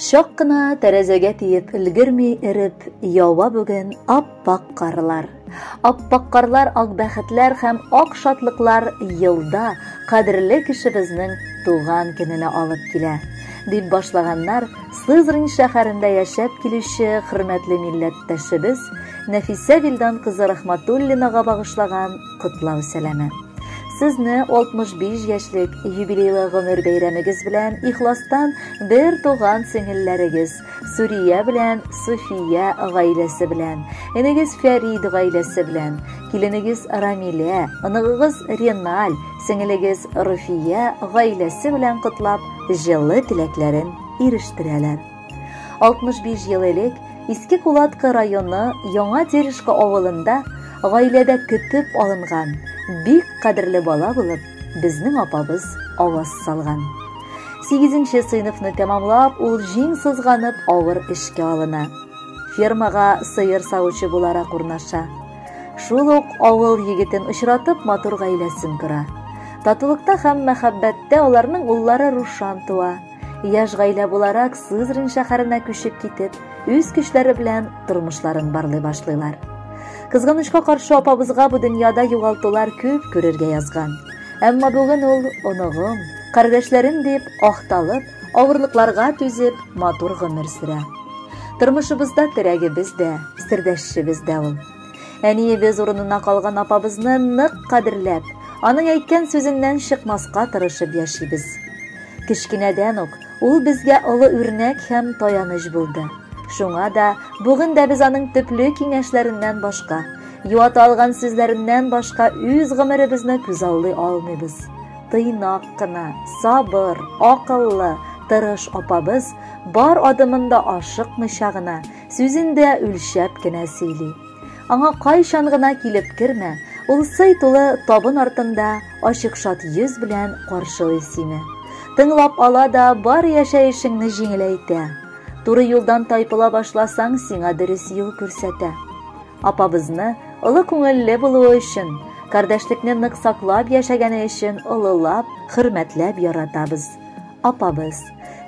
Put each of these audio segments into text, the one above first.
Шак кына тәрәзәгә тиеп өлгерми иреп ява бүген ап-ак карлар. Ап-ак карлар, ак бәхетләр һәм ак шатлыклар елда кадерле кешебезнең туган көненә алып килә. Дип башлаганнар Сызрань шәһәрендә яшәп килүче хөрмәтле милләттәшебез Нәфисә Вилдан кызы Рахматуллинага багышлаган котлау сәламе. Сезне 65 яшьлек юбилейлы гомер бәйрәмегез белән ихластан бер туган сеңелләрегез Сурия белән Суфия гаиләсе белән, энегез Фәрид гаиләсе белән, киленегез Рамилә, оныгыгыз Реналь, сеңелегез Руфия гаиләсе белән котлап, җылы теләкләрен ирештерәләр. 65 ел элек Иске Кулатка районы Яңа Терешка авылында гаиләдә көтеп алынган бик кадерле бала булып, безнең апабыз аваз салган. 8нче сыйныфны тәмамлап, ул җиң сызганып авыр эшкә алына. Фермага сыер саучы буларак урнаша. Шул ук авыл егетен очратып матур гаиләсен кора. Татулыкта һәм мәхәббәттә аларның уллары Рушан туа. Яшь гаилә буларак Сызрань шәһәренә күчеп китеп, үз көчләре белән тормышларын барлый башлыйлар. Кызганычка каршы апабызга бу дөньяда югалтулар күп күрергә язган. Әмма бүген ул оныгым, кардәшләрем дип ақталып, авырлыкларга түзеп, матур гомер сүрә. Тормышыбызда терәгебез дә, сердәшебез дә ул. Әниебез урынына калган апабызны нык кадерләп, аның әйткән сүзеннән чыкмаска тырышып яшибез. Кичкенәдән үк ул безгә олы үрнәк һәм таяныч булды. Шуңа да бүген дә без аның төпле киңәшләреннән башка, юата алган сүзләреннән башка үз гомеребезне күз алдый алмыйбыз. Тыйнак кына, сабыр, акыллы, тырыш апабыз бар адымында ашыкмыйча гына, сүзендә үлчәп кенә сөйли. Аңа кайчан гына килеп кермә, ул сый тулы табын артында ачык шат йөз белән каршылый сине. Тыңлап ала да бар яшәешеңне җиңеләйтә. Туры юлдан тайпыла башласаң, сиңа дөрес юл күрсәтә. Апабызны олы күңелле булуы өчен, кардәшлекне нык саклап яшәгәне өчен олылап, хөрмәтләп яратабыз. Апабыз,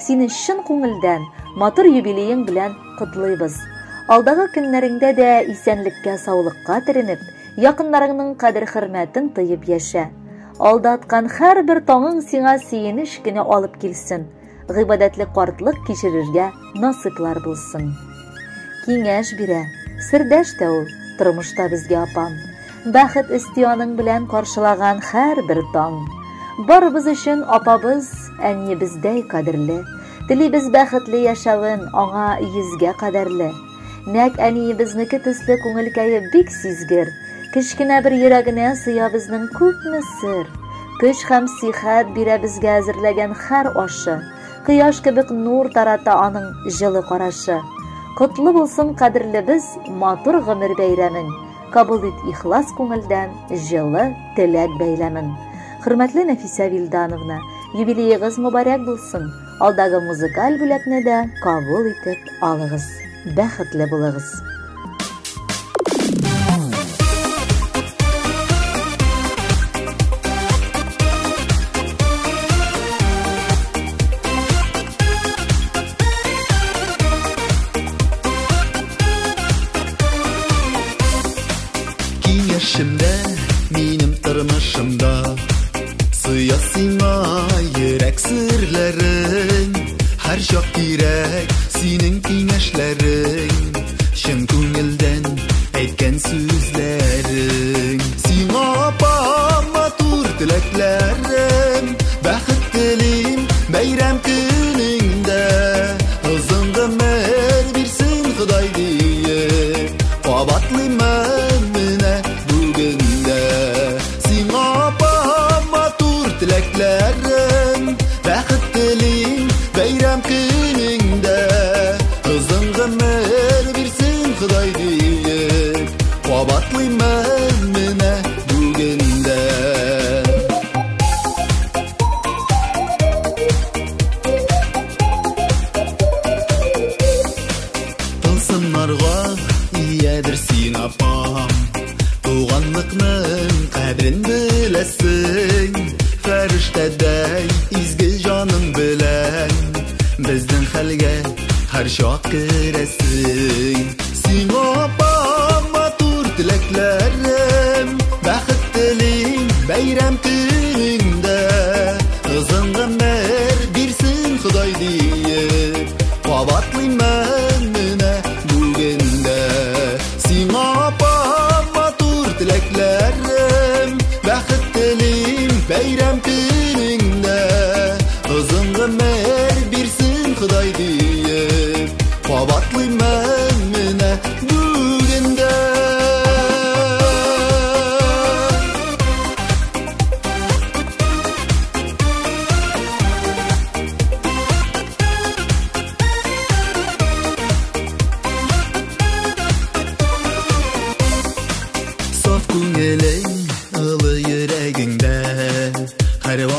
сине чын күңелдән матур юбилеең белән котлыйбыз. Алдагы көннәреңдә дә исәнлеккә, саулыкка төренеп, якыннарыңның кадер-хөрмәтен тыеп яшә. Алдаткан һәрбер таңың сиңа сөенеч кенә алып килсен. Гыйбадәтле картлык кичерергә насыйплар булсын. Киңәш бирә, сердәш тә ул, тормышта безгә апам. Бәхет истияның белән каршылаган һәрбер таң. Барыбыз өчен апабыз әниебездәй кадерле. Телибез бәхетле яшәвен аңа йөзгә кадәрле. Нәк әниебезнеке төсле күңелкәе бик сизгер. Кечкенә бер йөрәгенә сыя безнең күпме сер. Көч һәм сихәт бирә безгә әзерләгән һәр ашы. Кыяш кебек нур тарата аның җылы карашы. Котлы булсын кадерлебез матур гомер бәйрәмен. Кабул ит ихлас күңелдән җылы теләк бәйләмен. Хөрмәтле Нәфисә Вилдановна, юбилеегыз мөбарәк булсын. Алдагы музыкаль бүләкне дә кабул итеп алыгыз. Бәхетле булыгыз. Киңәшемдә, минем тормышымда сыя сиңа йөрәк серләрең. Һәр чак кирәк синең киңәшләрең, чын күңелдән әйткән сүзләрең. Сиңа апам матур теләкләрем, бәхет телим бәйрәм көнеңдә. Озын гомер бирсен Ходай диеп, кабатлыймын менә бүгендә. Сиңа апам матур теләкләрем, бәхет телим бәйрәм көнеңдә. Озын гомер бирсен Ходай диеп, кабатлыймын менә бүгендә. Тылсымнарга иядер син апам, туганлыкның кадерен беләсең. Фәрештәдәй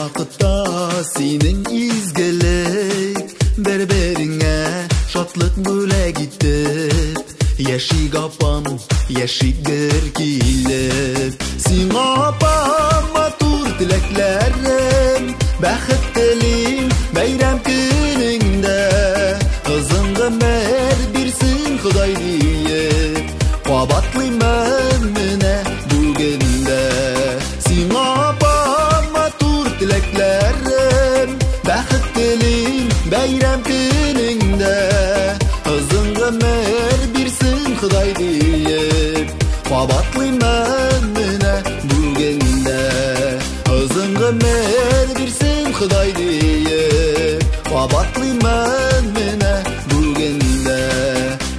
вакытта синең изгелек бер-береңә шатлык бүләк итеп яшик апам яшигер килеп сиңа апам матур теләкләрем бәхет телим бәйрәм көнеңдә кызың гомер бирсен Ходай диеп кабатлыймын менә бүгендә сиңа апам матур теләкләрем бәхет телим бәйрәм көнеңдә кызың гомер бирсен Ходай диеп кабатлыймын менә бүгендә кызың гомер бирсен Ходай диеп кабатлыймын менә бүгендә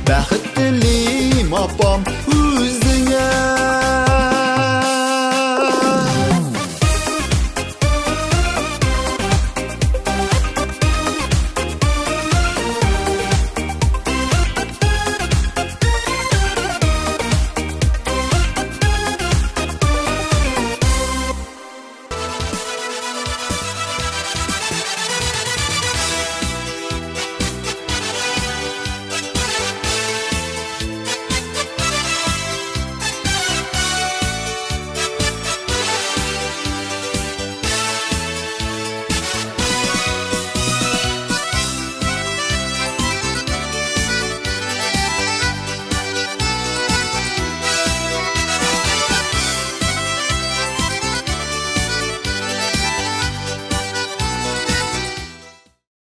бәхет телим апам үзеңә